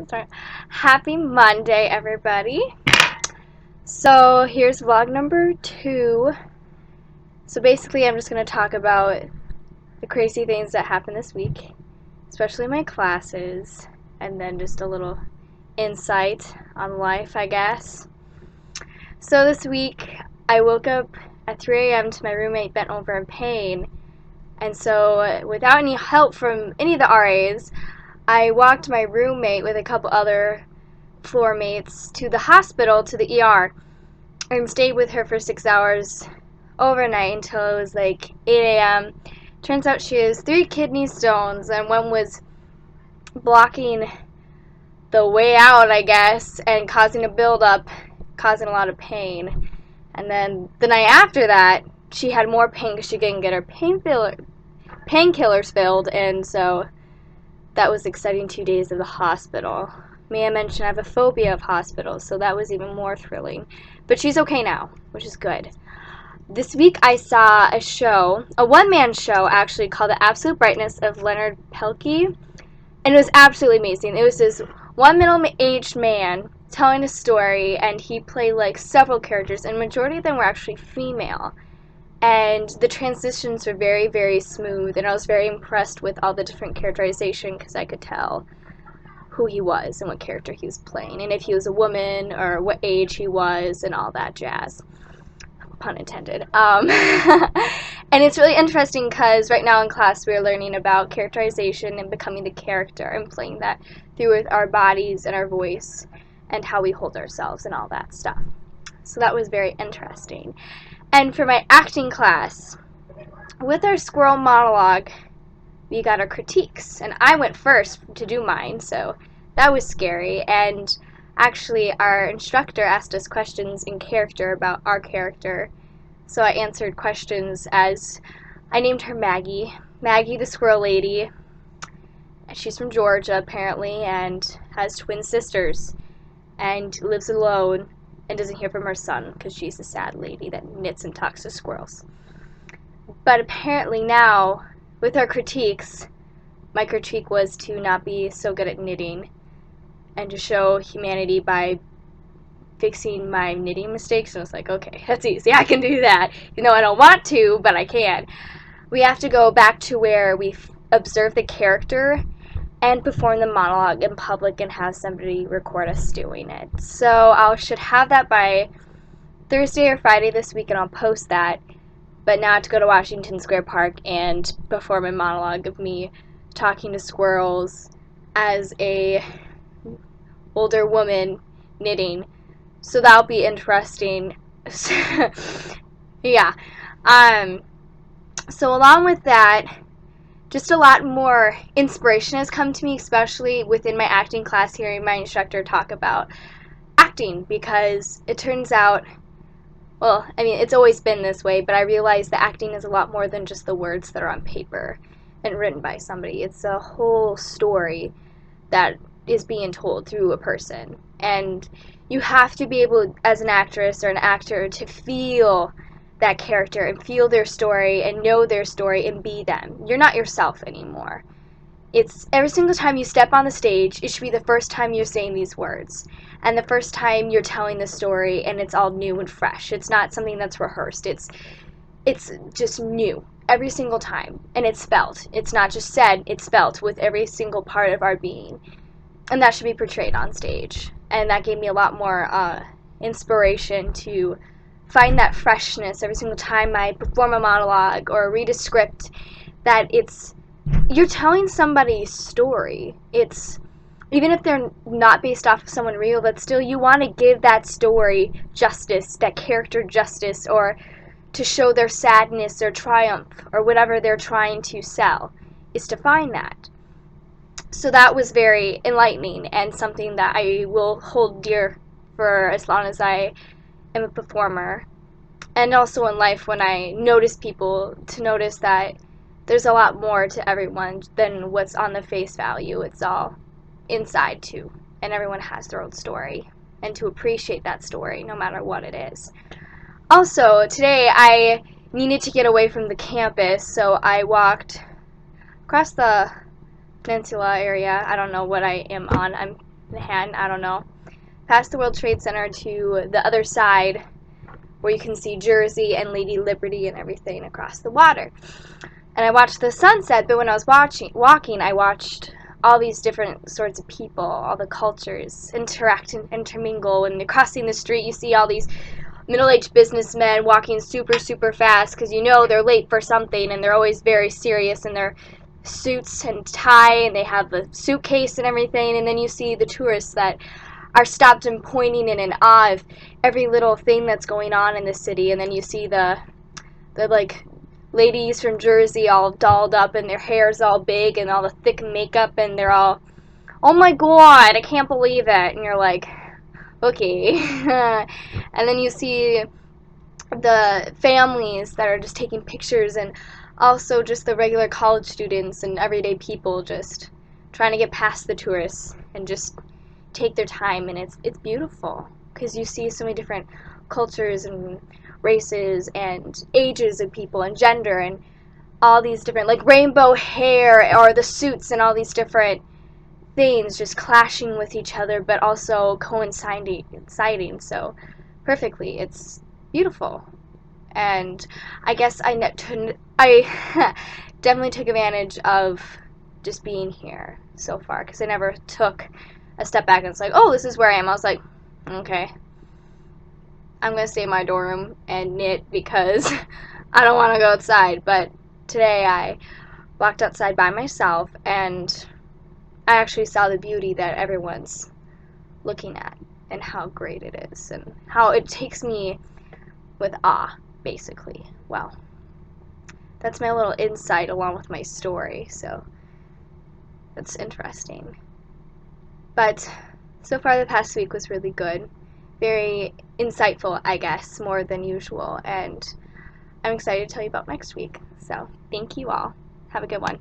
Start. Happy Monday, everybody. So here's vlog number 2. So basically, I'm just going to talk about the crazy things that happened this week, especially my classes, and then just a little insight on life, I guess. So this week, I woke up at 3 a.m. to my roommate bent over in pain, and so without any help from any of the RAs, I walked my roommate with a couple other floor mates to the hospital, to the ER, and stayed with her for 6 hours overnight until it was like 8 a.m. Turns out she has 3 kidney stones, and one was blocking the way out, I guess, and causing a buildup, causing a lot of pain. And then the night after that, she had more pain because she couldn't get her painkillers filled, and so that was exciting 2 days of the hospital. May I mention I have a phobia of hospitals, so that was even more thrilling. But she's okay now, which is good. This week I saw a show, a one-man show actually, called The Absolute Brightness of Leonard Pelkey, and it was absolutely amazing. It was this one middle-aged man telling a story, and he played like several characters, and the majority of them were actually female. And the transitions were very, very smooth, and I was very impressed with all the different characterization because I could tell who he was and what character he was playing, and if he was a woman or what age he was and all that jazz. Pun intended. And it's really interesting because right now in class we're learning about characterization and becoming the character and playing that through with our bodies and our voice and how we hold ourselves and all that stuff. So that was very interesting. And for my acting class, with our squirrel monologue, we got our critiques, and I went first to do mine, so that was scary. And actually, our instructor asked us questions in character about our character, so I answered questions as I named her Maggie the Squirrel Lady. She's from Georgia, apparently, and has twin sisters, and lives alone and doesn't hear from her son because she's a sad lady that knits and talks to squirrels. But apparently now, with our critiques, my critique was to not be so good at knitting and to show humanity by fixing my knitting mistakes. And I was like, okay, that's easy. I can do that. You know, I don't want to, but I can. We have to go back to where we observe the character and perform the monologue in public and have somebody record us doing it. So I should have that by Thursday or Friday this week, and I'll post that. But now I have to go to Washington Square Park and perform a monologue of me talking to squirrels as a older woman knitting. So that'll be interesting. Yeah. So along with that, just a lot more inspiration has come to me, especially within my acting class, hearing my instructor talk about acting, because it turns out, well, I mean, it's always been this way, but I realized that acting is a lot more than just the words that are on paper and written by somebody. It's a whole story that is being told through a person. And you have to be able, as an actress or an actor, to feel that character and feel their story and know their story and be them. You're not yourself anymore. It's every single time you step on the stage, it should be the first time you're saying these words and the first time you're telling the story, and it's all new and fresh. It's not something that's rehearsed. It's just new every single time, and it's felt. It's not just said, it's felt with every single part of our being, and that should be portrayed on stage. And that gave me a lot more inspiration to find that freshness every single time I perform a monologue or read a script, that you're telling somebody's story. It's, even if they're not based off of someone real, but still you want to give that story justice, that character justice, or to show their sadness or triumph or whatever they're trying to sell, is to find that. So that was very enlightening and something that I will hold dear for as long as I am a performer. And also in life, when I notice people, to notice that there's a lot more to everyone than what's on the face value. It's all inside too, and everyone has their own story, and to appreciate that story no matter what it is. Also, today I needed to get away from the campus, so I walked across the peninsula area. I don't know what I am on. I'm Manhattan, I don't know, past the World Trade Center to the other side where you can see Jersey and Lady Liberty and everything across the water. And I watched the sunset, but when I was walking, I watched all these different sorts of people, all the cultures interact and intermingle. When you're crossing the street, you see all these middle-aged businessmen walking super, super fast because you know they're late for something, and they're always very serious in their suits and tie, and they have a suitcase and everything. And then you see the tourists that are stopped and pointing in awe of every little thing that's going on in the city. And then you see the like ladies from Jersey all dolled up and their hair's all big and all the thick makeup, and they're all, oh my god, I can't believe it. And you're like, okay. And then you see the families that are just taking pictures, and also just the regular college students and everyday people just trying to get past the tourists and just take their time. And it's beautiful because you see so many different cultures and races and ages of people and gender and all these different, like, rainbow hair or the suits and all these different things just clashing with each other but also coinciding so perfectly. It's beautiful. And I guess I definitely took advantage of just being here so far because I never took a step back and it's like, oh, this is where I am. I was like, okay, I'm going to stay in my dorm and knit because I don't want to go outside. But today I walked outside by myself and I actually saw the beauty that everyone's looking at and how great it is and how it takes me with awe, basically. Well, that's my little insight along with my story, so that's interesting. But so far the past week was really good. Very insightful, I guess, more than usual, and I'm excited to tell you about next week. So, thank you all. Have a good one.